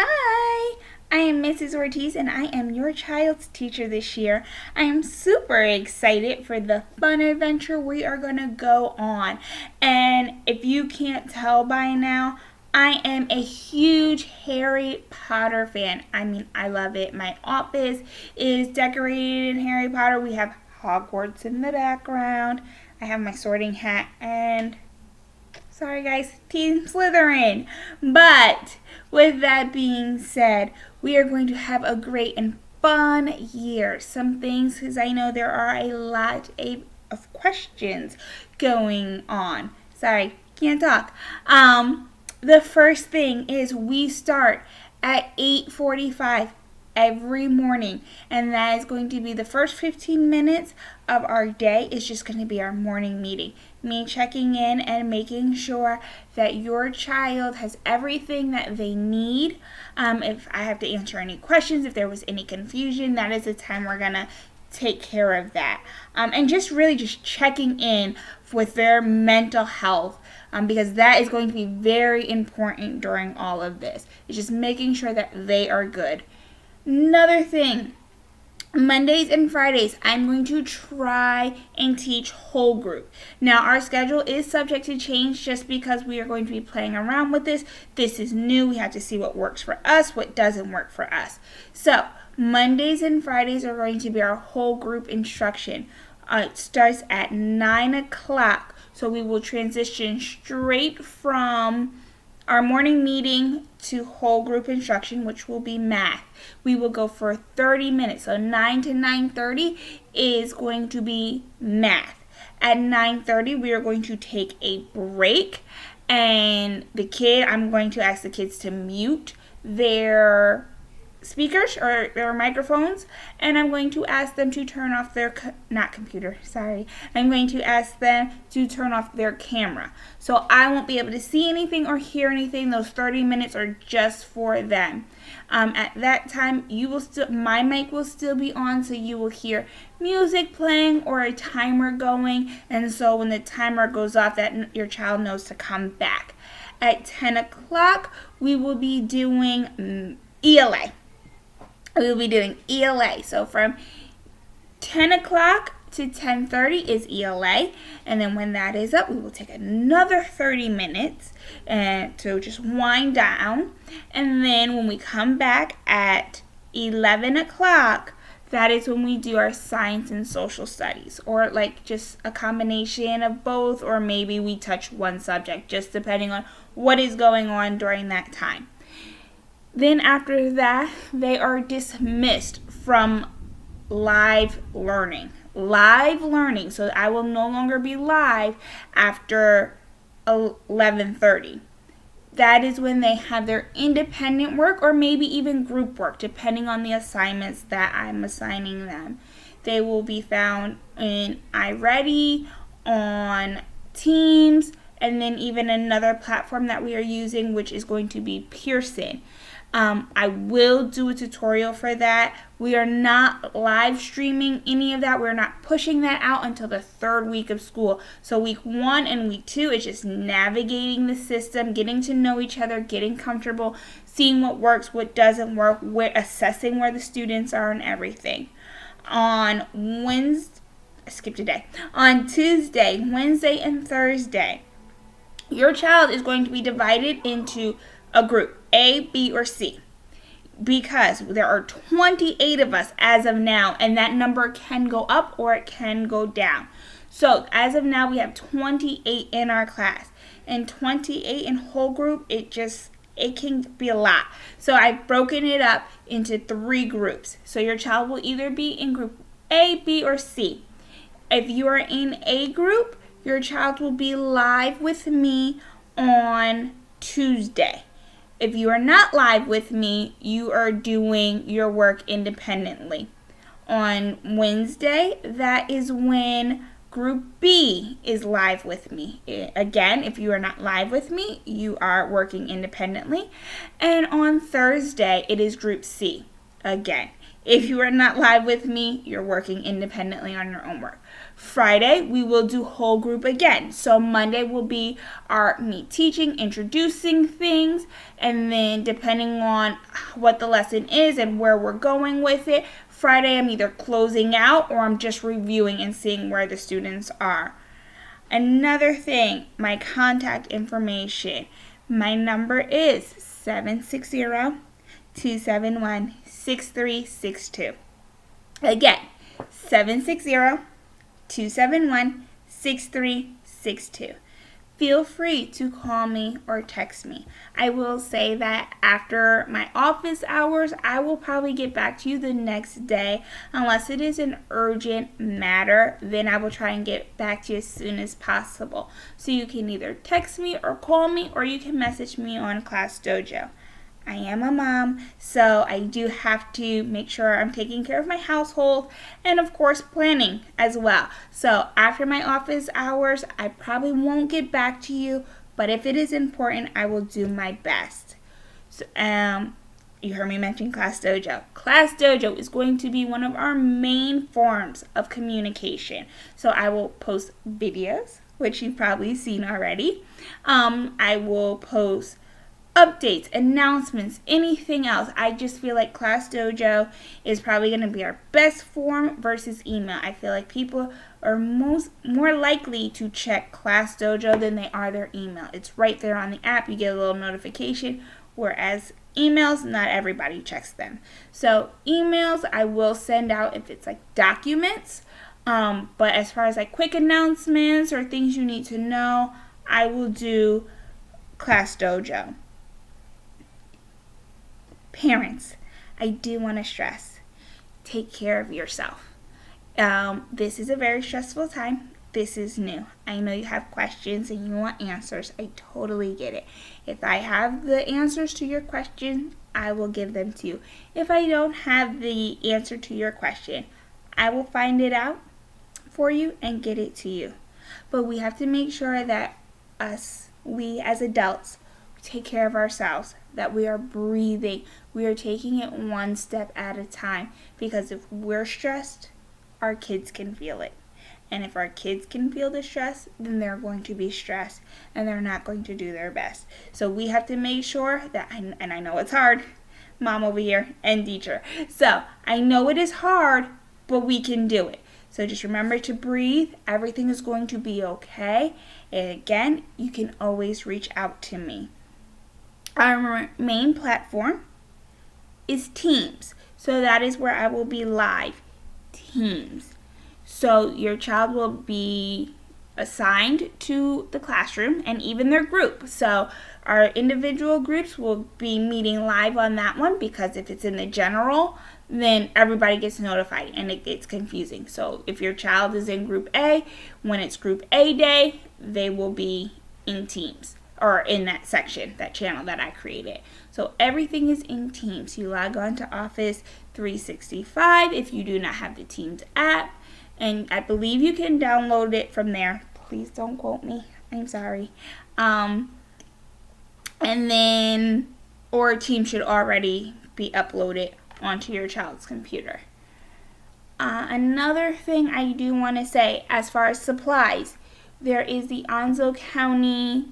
Hi, I am Mrs. Ortiz and I am your child's teacher this year. I am super excited for the fun adventure we are going to go on. And if you can't tell by now, I am a huge Harry Potter fan. I love it. My office is decorated in Harry Potter. We have Hogwarts in the background. I have my sorting hat and sorry guys, Team Slytherin. But with that being said, we are going to have a great and fun year. Some things, because I know there are a lot of questions going on. Sorry, can't talk. The first thing is we start at 8:45 every morning, and that is going to be the first 15 minutes of our day. Is just going to be our morning meeting, me checking in and making sure that your child has everything that they need. If I have to answer any questions, if there was any confusion, that is the time we're going to take care of that. And just really just checking in with their mental health, because that is going to be very important during all of this. It's just making sure that they are good. Another thing, Mondays and Fridays, I'm going to try and teach whole group. Now, our schedule is subject to change just because we are going to be playing around with this. This is new. We have to see what works for us, what doesn't work for us. So, Mondays and Fridays are going to be our whole group instruction. It starts at 9 o'clock, so we will transition straight from our morning meeting to whole group instruction, which will be math. We will go for 30 minutes. So 9 to 9:30 is going to be math. At 9:30, we are going to take a break. And I'm going to ask the kids to mute their speakers or their microphones, and I'm going to ask them to turn off their I'm going to ask them to turn off their camera, so I won't be able to see anything or hear anything. Those 30 minutes are just for them. At that time, my mic will still be on, so you will hear music playing or a timer going, and so when the timer goes off, that your child knows to come back. At 10 o'clock, we will be doing ELA. We will be doing ELA. So from 10 o'clock to 10:30 is ELA. And then when that is up, we will take another 30 minutes to just wind down. And then when we come back at 11 o'clock, that is when we do our science and social studies, or like just a combination of both, or maybe we touch one subject, just depending on what is going on during that time. Then after that, they are dismissed from live learning. So I will no longer be live after 11:30. That is when they have their independent work or maybe even group work, depending on the assignments that I'm assigning them. They will be found in iReady, on Teams, and then even another platform that we are using, which is going to be Pearson. I will do a tutorial for that. We are not live streaming any of that. We're not pushing that out until the third week of school. So week 1 and week 2 is just navigating the system, getting to know each other, getting comfortable, seeing what works, what doesn't work, assessing where the students are and everything. On Tuesday, Wednesday, and Thursday, your child is going to be divided into a group, A, B, or C, because there are 28 of us as of now, and that number can go up or it can go down. So as of now, we have 28 in our class, and 28 in whole group, it can be a lot. So I've broken it up into 3 groups. So your child will either be in group A, B, or C. If you are in A group, your child will be live with me on Tuesday. If you are not live with me, you are doing your work independently. On Wednesday, that is when Group B is live with me. Again, if you are not live with me, you are working independently. And on Thursday, it is Group C. Again, If you are not live with me, you're working independently on your own work. Friday, we will do whole group again. So Monday will be our me teaching, introducing things, and then depending on what the lesson is and where we're going with it, Friday I'm either closing out or I'm just reviewing and seeing where the students are. Another thing, my contact information. My number is 760-271-6362. Again, 760-271-6362. Feel free to call me or text me. I will say that after my office hours, I will probably get back to you the next day. Unless it is an urgent matter, then I will try and get back to you as soon as possible. So you can either text me or call me, or you can message me on Class Dojo. I am a mom, so I do have to make sure I'm taking care of my household and, of course, planning as well. So after my office hours, I probably won't get back to you, but if it is important, I will do my best. So, you heard me mention Class Dojo. Class Dojo is going to be one of our main forms of communication. So I will post videos, which you've probably seen already. I will post updates, announcements, anything else. I just feel like Class Dojo is probably going to be our best form versus email. I feel like people are more likely to check Class Dojo than they are their email. It's right there on the app. You get a little notification, whereas emails, not everybody checks them. So emails I will send out if it's like documents, but as far as like quick announcements or things you need to know, I will do Class Dojo. Parents, I do want to stress, take care of yourself. This is a very stressful time. This is new. I know you have questions and you want answers. I totally get it. If I have the answers to your question, I will give them to you. If I don't have the answer to your question, I will find it out for you and get it to you. But we have to make sure that we as adults, take care of ourselves, that we are breathing, we are taking it one step at a time, because if we're stressed, our kids can feel it. And if our kids can feel the stress, then they're going to be stressed and they're not going to do their best. So we have to make sure that, and I know it's hard, mom over here and teacher. So I know it is hard, but we can do it. So just remember to breathe. Everything is going to be okay. And again, you can always reach out to me. Our main platform is Teams. So that is where I will be live. Teams. So your child will be assigned to the classroom and even their group. So our individual groups will be meeting live on that one, because if it's in the general, then everybody gets notified and it gets confusing. So if your child is in group A, when it's group A day, they will be in Teams, or in that section, that channel that I created. So everything is in Teams. You log on to Office 365 if you do not have the Teams app, and I believe you can download it from there. Please don't quote me. I'm sorry. And then, or Teams should already be uploaded onto your child's computer. Another thing I do want to say, as far as supplies, there is the Onslow County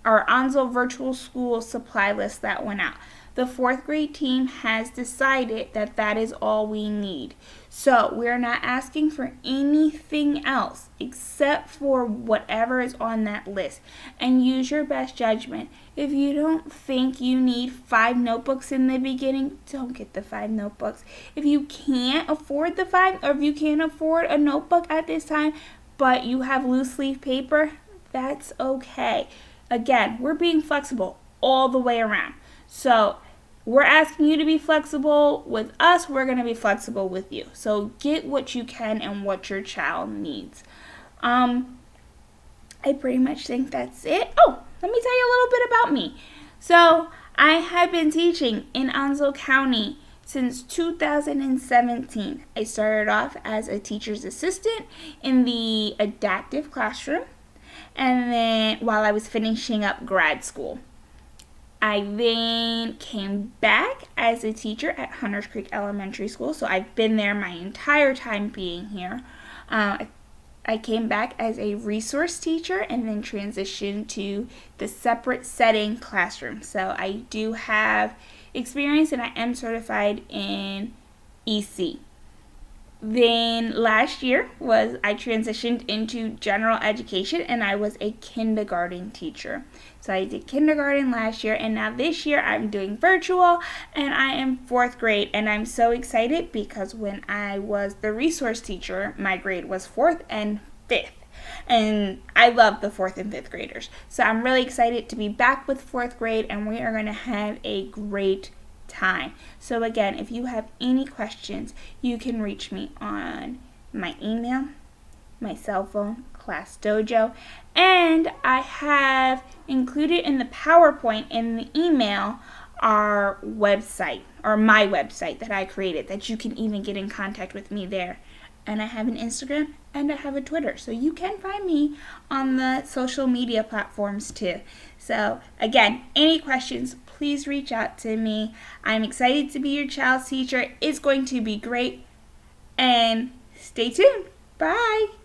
our Onslow Virtual School supply list that went out. The 4th grade team has decided that that is all we need. So we're not asking for anything else except for whatever is on that list. And use your best judgment. If you don't think you need 5 notebooks in the beginning, don't get the 5 notebooks. If you can't afford the 5, or if you can't afford a notebook at this time, but you have loose leaf paper, that's okay. Again, we're being flexible all the way around. So we're asking you to be flexible with us. We're going to be flexible with you. So get what you can and what your child needs. I pretty much think that's it. Oh, let me tell you a little bit about me. So I have been teaching in Onslow County since 2017. I started off as a teacher's assistant in the adaptive classroom, and then while I was finishing up grad school. I then came back as a teacher at Hunters Creek Elementary School, so I've been there my entire time being here. I came back as a resource teacher and then transitioned to the separate setting classroom. So I do have experience and I am certified in EC. Then last year I transitioned into general education and I was a kindergarten teacher. So I did kindergarten last year and now this year I'm doing virtual and I am 4th grade and I'm so excited because when I was the resource teacher, my grade was 4th and 5th. And I love the 4th and 5th graders. So I'm really excited to be back with 4th grade and we are going to have a great time. So again, if you have any questions, you can reach me on my email, my cell phone, Class Dojo, and I have included in the PowerPoint in the email our website, or my website that I created, that you can even get in contact with me there. And I have an Instagram and I have a Twitter, so you can find me on the social media platforms too. So again, any questions, please reach out to me. I'm excited to be your child's teacher. It's going to be great. And stay tuned. Bye.